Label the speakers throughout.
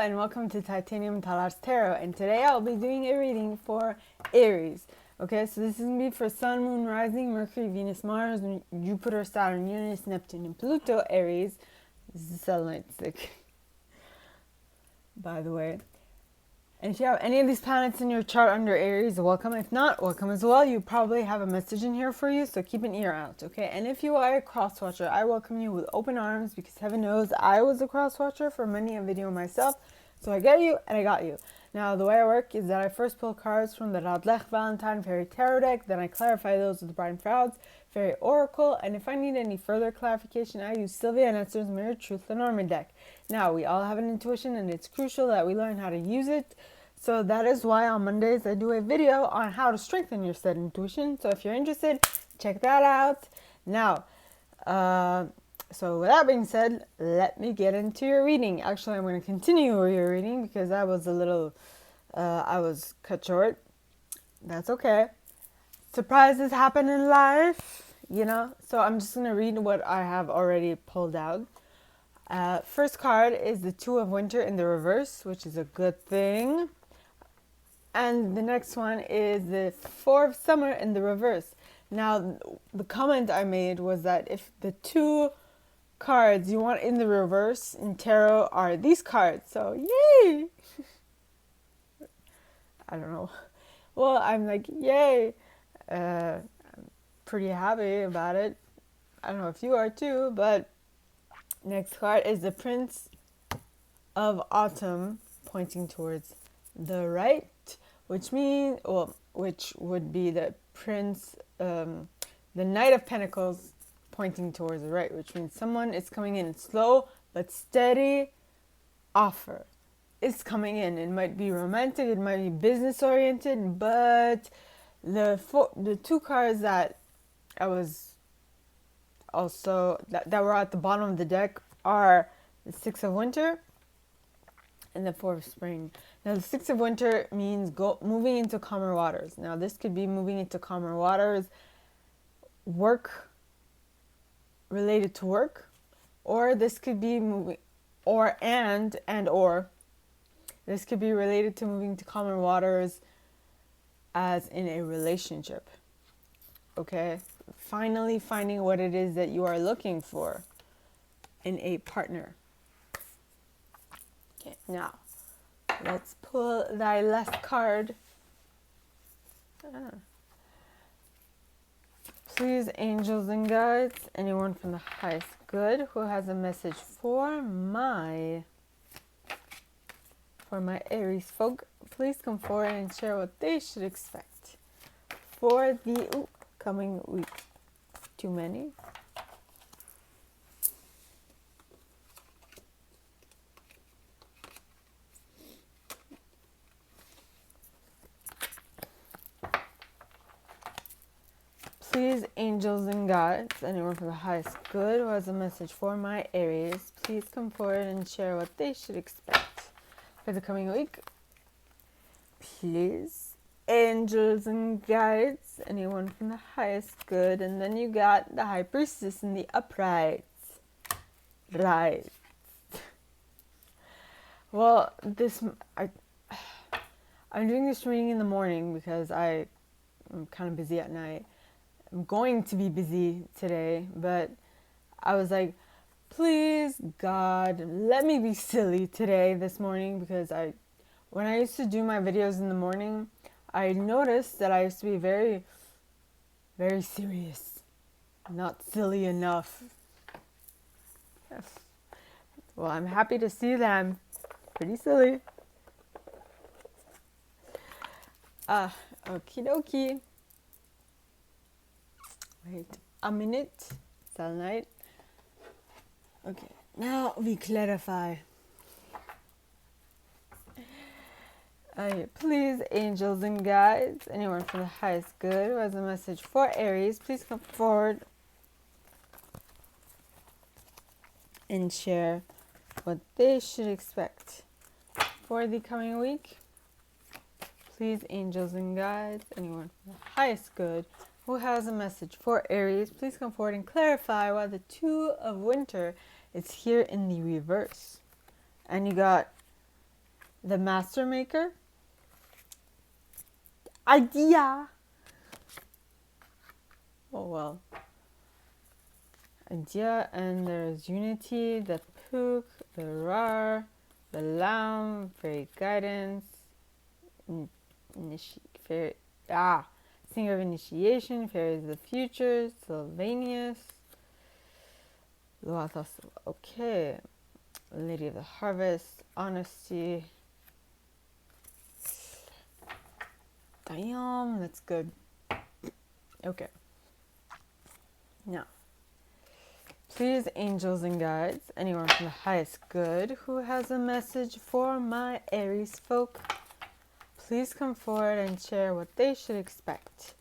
Speaker 1: and welcome to Titanium Talar's Tarot, and today I'll be doing a reading for Aries. Okay, so this is going to be for Sun, Moon, Rising, Mercury, Venus, Mars, Jupiter, Saturn, Uranus, Neptune, and Pluto, Aries. This is the selenite stick, by the way. And if you have any of these planets in your chart under Aries, welcome. If not, welcome as well. You probably have a message in here for you, so keep an ear out, okay? And if you are a cross watcher, I welcome you with open arms because heaven knows I was a cross watcher for many a video myself. So I get you and I got you. Now, the way I work is that I first pull cards from the Radlech Valentine Fairy Tarot deck, then I clarify those with the Brian Frouds Fairy Oracle, and if I need any further clarification, I use Sylvia Netzer's Mirror Truth Lenormand deck. Now, we all have an intuition, and it's crucial that we learn how to use it. So that is why on Mondays I do a video on how to strengthen your said intuition. So if you're interested, check that out. Now, so with that being said, let me get into your reading. Actually, I'm going to continue your reading because I was a little, I was cut short. That's okay. Surprises happen in life, you know. So I'm just going to read what I have already pulled out. First card is the Two of Winter in the reverse, which is a good thing. And the next one is the Four of Summer in the reverse. Now, the comment I made was that if the two cards you want in the reverse in tarot are these cards, so yay! I don't know. Well, I'm like, yay! I'm pretty happy about it. I don't know if you are too, but next card is the Prince of Autumn pointing towards the right, which means, well, which would be the Prince, the Knight of Pentacles pointing towards the right, which means someone is coming in slow but steady offer. It's coming in. It might be romantic, it might be business oriented, but the two cards that I was also that were at the bottom of the deck are the Six of Winter and the Four of Spring. Now, the Six of Winter means moving into calmer waters. Now, this could be moving into calmer waters, work related to work, or this could be moving, or this could be related to moving to calmer waters as in a relationship. Okay? Finally finding what it is that you are looking for in a partner. Okay, now let's pull thy last card. Please, angels and guides, anyone from the highest good who has a message for my Aries folk, please come forward and share what they should expect for the coming week. Too many? Please, angels and guides, anyone from the highest good who has a message for my Aries, please come forward and share what they should expect for the coming week. Please, angels and guides, anyone from the highest good, and then you got the High Priestess in the upright. Right. Well, I'm doing this reading in the morning because I'm kind of busy at night. I'm going to be busy today, but I was like, please, God, let me be silly today, this morning, because when I used to do my videos in the morning, I noticed that I used to be very, very serious, not silly enough. Well, I'm happy to see that I'm pretty silly. Okie dokie. Wait a minute. Selenite. Okay, now we clarify. Please, angels and guides, anyone from the highest good who has a message for Aries, please come forward and share what they should expect for the coming week. Please, angels and guides, anyone from the highest good who has a message for Aries, please come forward and clarify why the Two of Winter is here in the reverse. And you got the master maker, idea. Oh well. Idea, and there's unity, the pook, the rar, the lamb, fairy guidance, fairy, singer of initiation, fairies of the future, Sylvanus, Luathos, okay, lady of the harvest, honesty. Damn, that's good. Okay. Now, please, angels and guides, anyone from the highest good who has a message for my Aries folk, please come forward and share what they should expect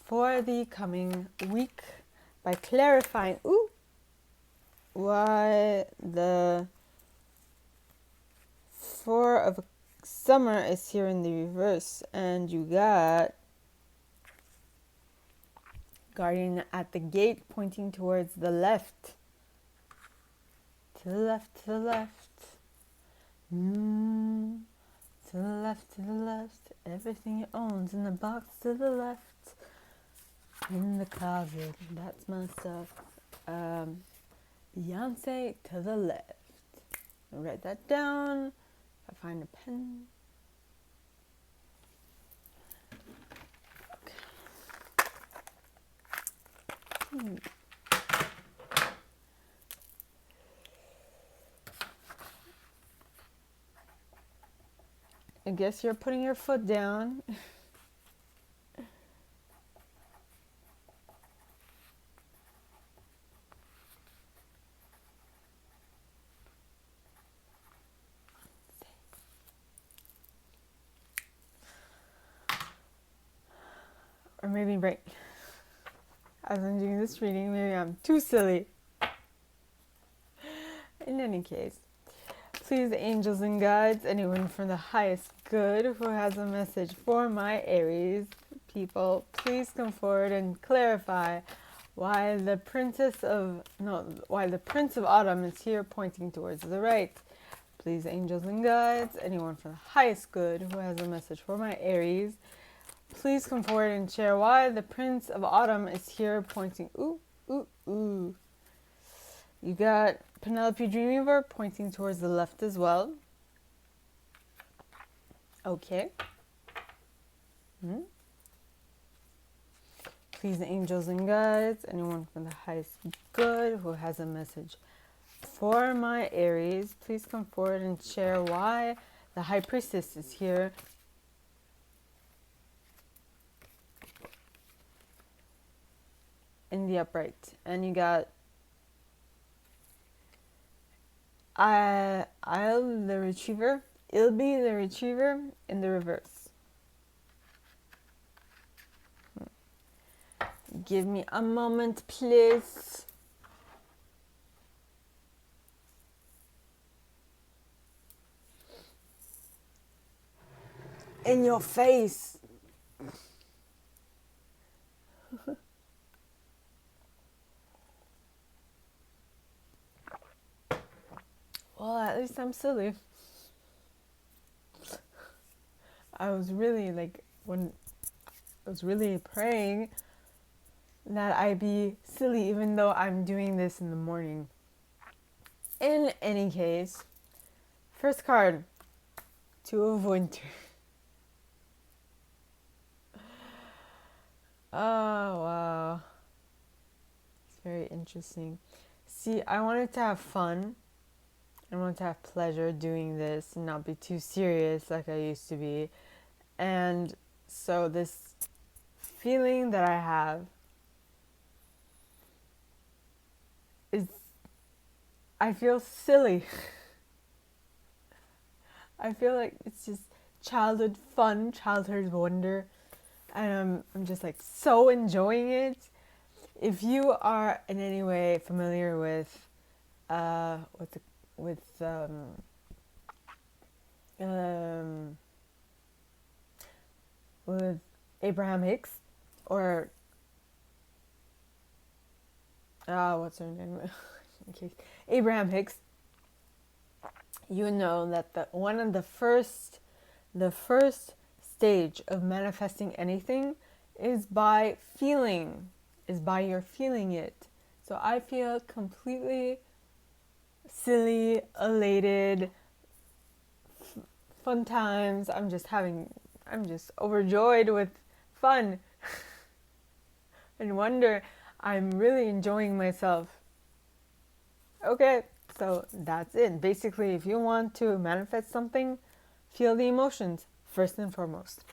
Speaker 1: for the coming week by clarifying why the Four of Summer is here in the reverse, and you got Guardian at the gate pointing towards the left. To the left, to the left. To the left, to the left. Everything it owns in the box to the left. In the closet, that's my stuff. Beyonce to the left. I'll write that down. If I find a pen. Okay. I guess you're putting your foot down. Or maybe right as I'm doing this reading, maybe I'm too silly. In any case, please, angels and guides, anyone from the highest good who has a message for my Aries people, please come forward and clarify why the Prince of Autumn is here pointing towards the right. Please, angels and guides, anyone from the highest good who has a message for my Aries, please come forward and share why the Prince of Autumn is here pointing. You got Penelope Dreamweaver pointing towards the left as well. Okay. Please, angels and guides, anyone from the highest good who has a message for my Aries, please come forward and share why the High Priestess is here in the upright. And you got Ilby the Retriever in the reverse. Give me a moment, please. In your face. Well, at least I'm silly. I was really praying that I be silly even though I'm doing this in the morning. In any case, first card, Two of Winter. Oh, wow. It's very interesting. See, I wanted to have fun. I wanted to have pleasure doing this and not be too serious like I used to be. And so this feeling that I have is, I feel silly. I feel like it's just childhood fun, childhood wonder. And I'm just like so enjoying it. If you are in any way familiar with Abraham Hicks, or what's her name? Abraham Hicks. you know that one of the first stage of manifesting anything is by you're feeling it. So I feel completely silly, elated, fun times. I'm just overjoyed with fun and wonder. I'm really enjoying myself. Okay, so that's it. Basically, if you want to manifest something, feel the emotions first and foremost.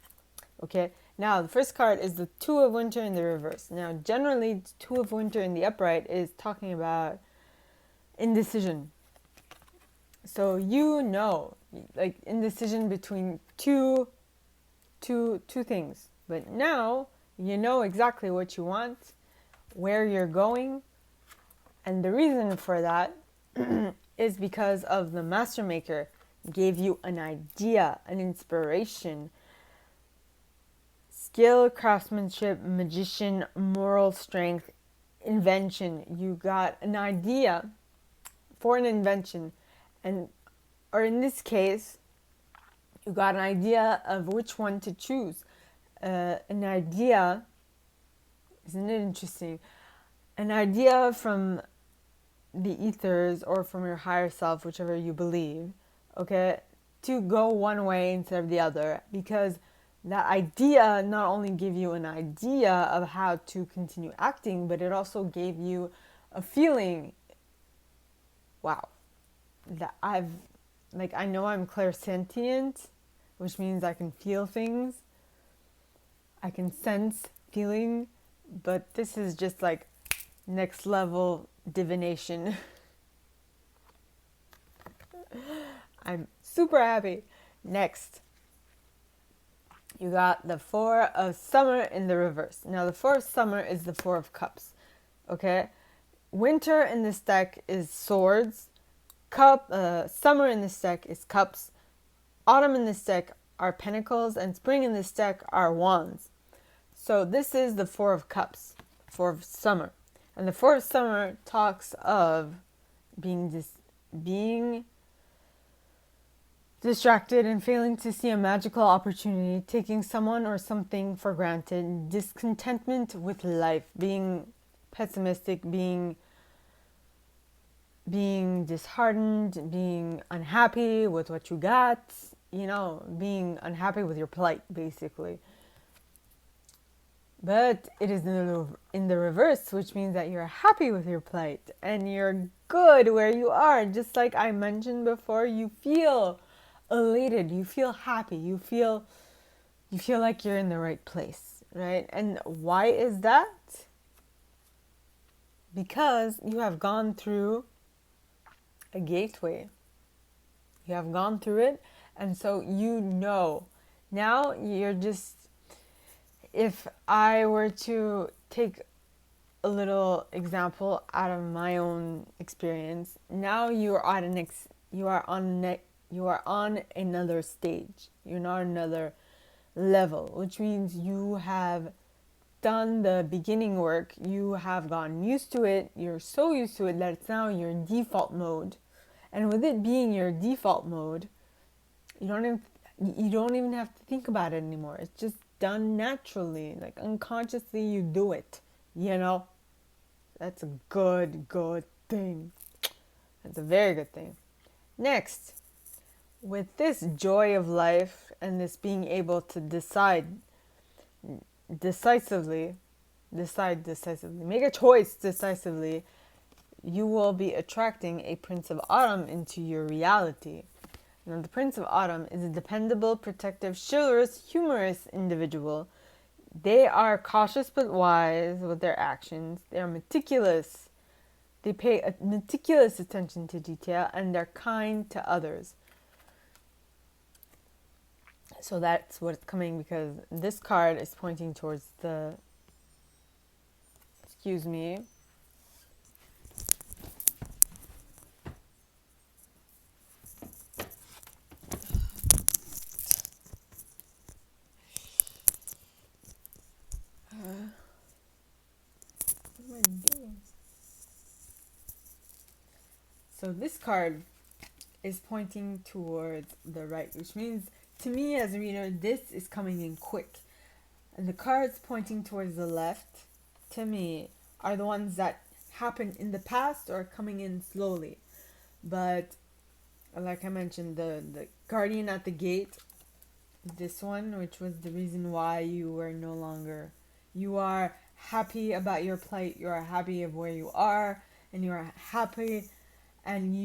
Speaker 1: Okay, now the first card is the Two of Winter in the reverse. Now, generally, Two of Winter in the upright is talking about indecision. So like indecision between two things. But now you know exactly what you want, where you're going, and the reason for that is because of the Master Maker gave you an idea, an inspiration, skill, craftsmanship, magician, moral strength, invention. You got an idea for an invention, or in this case, you got an idea of which one to choose. An idea, isn't it interesting? An idea from the ethers or from your higher self, whichever you believe, okay, to go one way instead of the other, because that idea not only gave you an idea of how to continue acting, but it also gave you a feeling. Wow, that I know I'm clairsentient, which means I can feel things, I can sense feeling, but this is just like next level divination. I'm super happy. Next, you got the Four of Summer in the reverse. Now, the Four of Summer is the Four of Cups. Okay? Winter in this deck is swords. Summer in this deck is cups. Autumn in this deck are pentacles. And spring in this deck are wands. So this is the Four of Cups, Four of Summer. And the Four of Summer talks of being distracted and failing to see a magical opportunity, taking someone or something for granted, discontentment with life, being pessimistic, being disheartened, being unhappy with what you got, being unhappy with your plight, basically. But it is in the reverse, which means that you're happy with your plight and you're good where you are. Just like I mentioned before, you feel elated, you feel happy, you feel like you're in the right place, right? And why is that? Because you have gone through a gateway. You have gone through it, and so now you're just, if I were to take a little example out of my own experience, now you are on another stage. You're not another level, which means you have done the beginning work. You have gotten used to it. You're so used to it that it's now your default mode. And with it being your default mode, you don't even have to think about it anymore. It's just done naturally, like unconsciously you do it, That's a good thing. That's a very good thing. Next, with this joy of life and this being able to decide decisively, make a choice decisively, you will be attracting a Prince of Autumn into your reality. Now, the Prince of Autumn is a dependable, protective, chivalrous, humorous individual. They are cautious but wise with their actions. They are meticulous. They pay meticulous attention to detail, and they're kind to others. So that's what's coming, because this card is pointing towards excuse me. What am I doing? So this card is pointing towards the right, which means to me as a reader, this is coming in quick. And the cards pointing towards the left, to me, are the ones that happened in the past or coming in slowly. But like I mentioned, the guardian at the gate, this one, which was the reason why you were no longer, you are happy about your plight, you are happy of where you are, and you are happy, and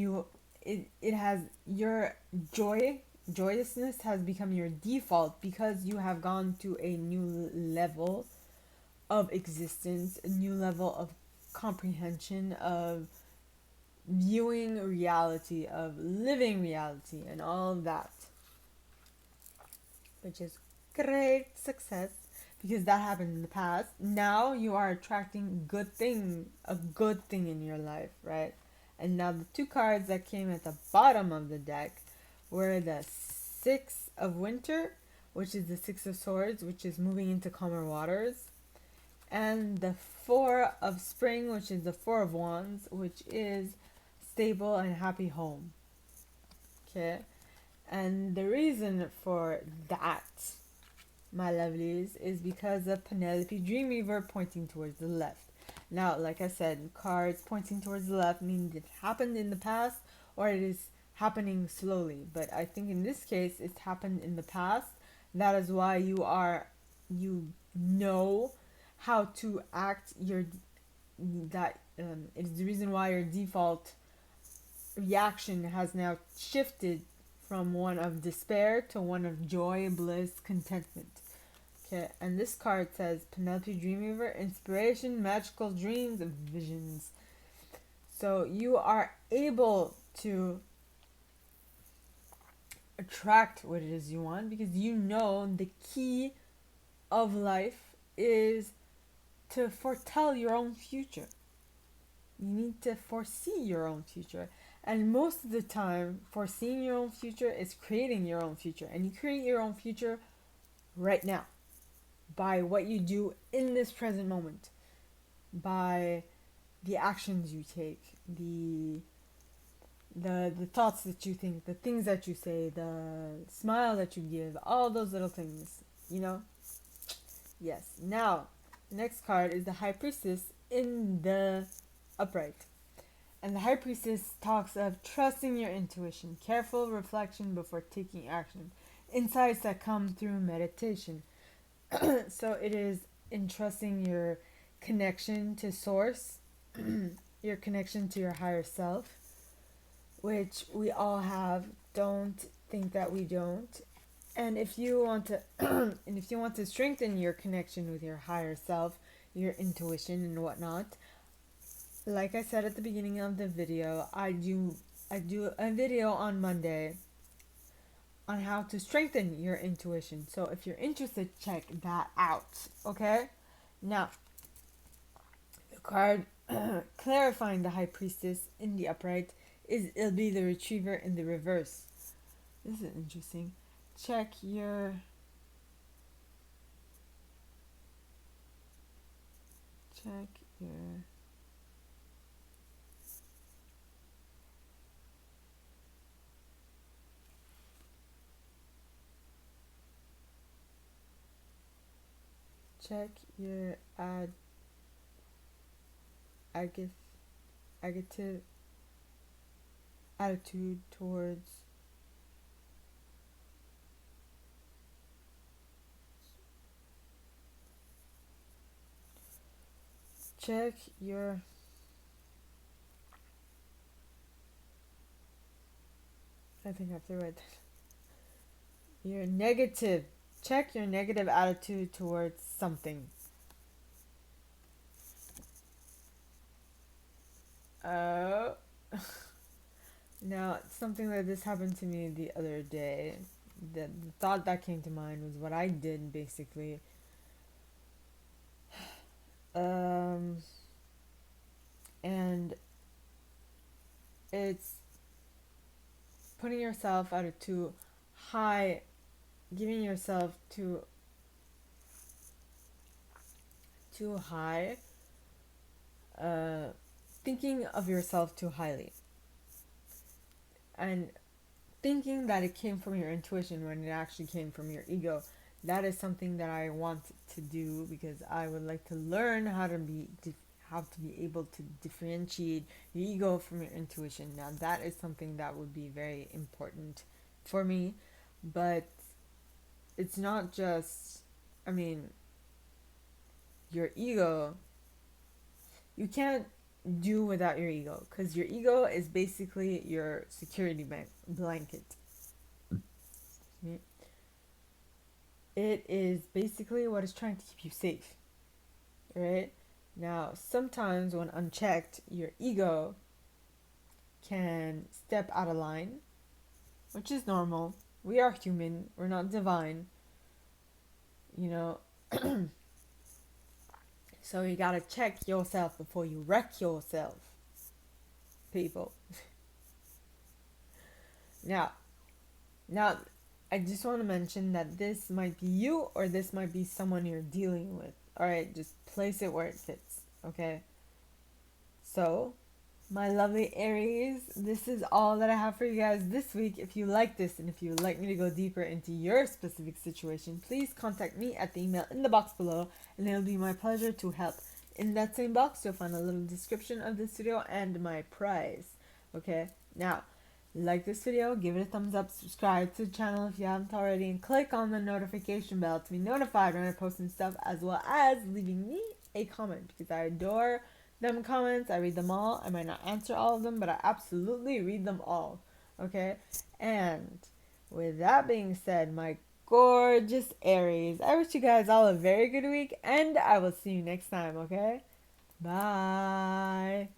Speaker 1: it has your joyousness has become your default because you have gone to a new level of existence, a new level of comprehension, of viewing reality, of living reality, and all of that, which is great success because that happened in the past. Now you are attracting a good thing in your life, right? And now the two cards that came at the bottom of the deck were the Six of Winter, which is the Six of Swords, which is moving into calmer waters, and the Four of Spring, which is the Four of Wands, which is stable and happy home. Okay, and the reason for that, my lovelies, is because of Penelope Dreamweaver pointing towards the left. Now, like I said, cards pointing towards the left means it happened in the past or it is happening slowly. But I think in this case, it's happened in the past. That is why you know how to act. It is the reason why your default reaction has now shifted from one of despair to one of joy, bliss, contentment. Okay, and this card says Penelope Dreamweaver, inspiration, magical dreams, and visions. So you are able to attract what it is you want because you know the key of life is to foretell your own future. You need to foresee your own future. And most of the time, foreseeing your own future is creating your own future. And you create your own future right now by what you do in this present moment, by the actions you take, the thoughts that you think, the things that you say, the smile that you give, all those little things, you know? Yes. Now, the next card is the High Priestess in the upright. And the High Priestess talks of trusting your intuition, careful reflection before taking action, insights that come through meditation. So it is entrusting your connection to source, your connection to your higher self, which we all have. Don't think that we don't. And if you want to and if you want to strengthen your connection with your higher self, your intuition and whatnot, like I said at the beginning of the video, I do a video on Monday on how to strengthen your intuition. So if you're interested, check that out. Okay? Now, the card clarifying the High Priestess in the upright it'll be the Retriever in the reverse. This is interesting. Check your check your check your agative attitude towards check your I think I have to write that. Your negative check your negative attitude towards something. Oh. Now, something like this happened to me the other day. The thought that came to mind was what I did basically. And it's putting yourself at a too high, giving yourself too high, thinking of yourself too highly. And thinking that it came from your intuition when it actually came from your ego. That is something that I want to do because I would like to learn how to be able to differentiate your ego from your intuition. Now that is something that would be very important for me, but it's not just, I mean, your ego, you can't do without your ego because your ego is basically your security blanket. It is basically what is trying to keep you safe, right? Now, sometimes when unchecked, your ego can step out of line, which is normal. We are human, we're not divine, you know. So you gotta check yourself before you wreck yourself, people. Now, now, I just want to mention that this might be you or this might be someone you're dealing with. All right, just place it where it fits, okay? So, my lovely Aries, this is all that I have for you guys this week. If you like this and if you would like me to go deeper into your specific situation, please contact me at the email in the box below and it'll be my pleasure to help. In that same box, you'll find a little description of this video and my price. Okay, now, like this video, give it a thumbs up, subscribe to the channel if you haven't already, and click on the notification bell to be notified when I post new stuff, as well as leaving me a comment because I adore them comments. I read them all. I might not answer all of them, but I absolutely read them all. Okay? And with that being said, my gorgeous Aries, I wish you guys all a very good week, and I will see you next time, okay? Bye.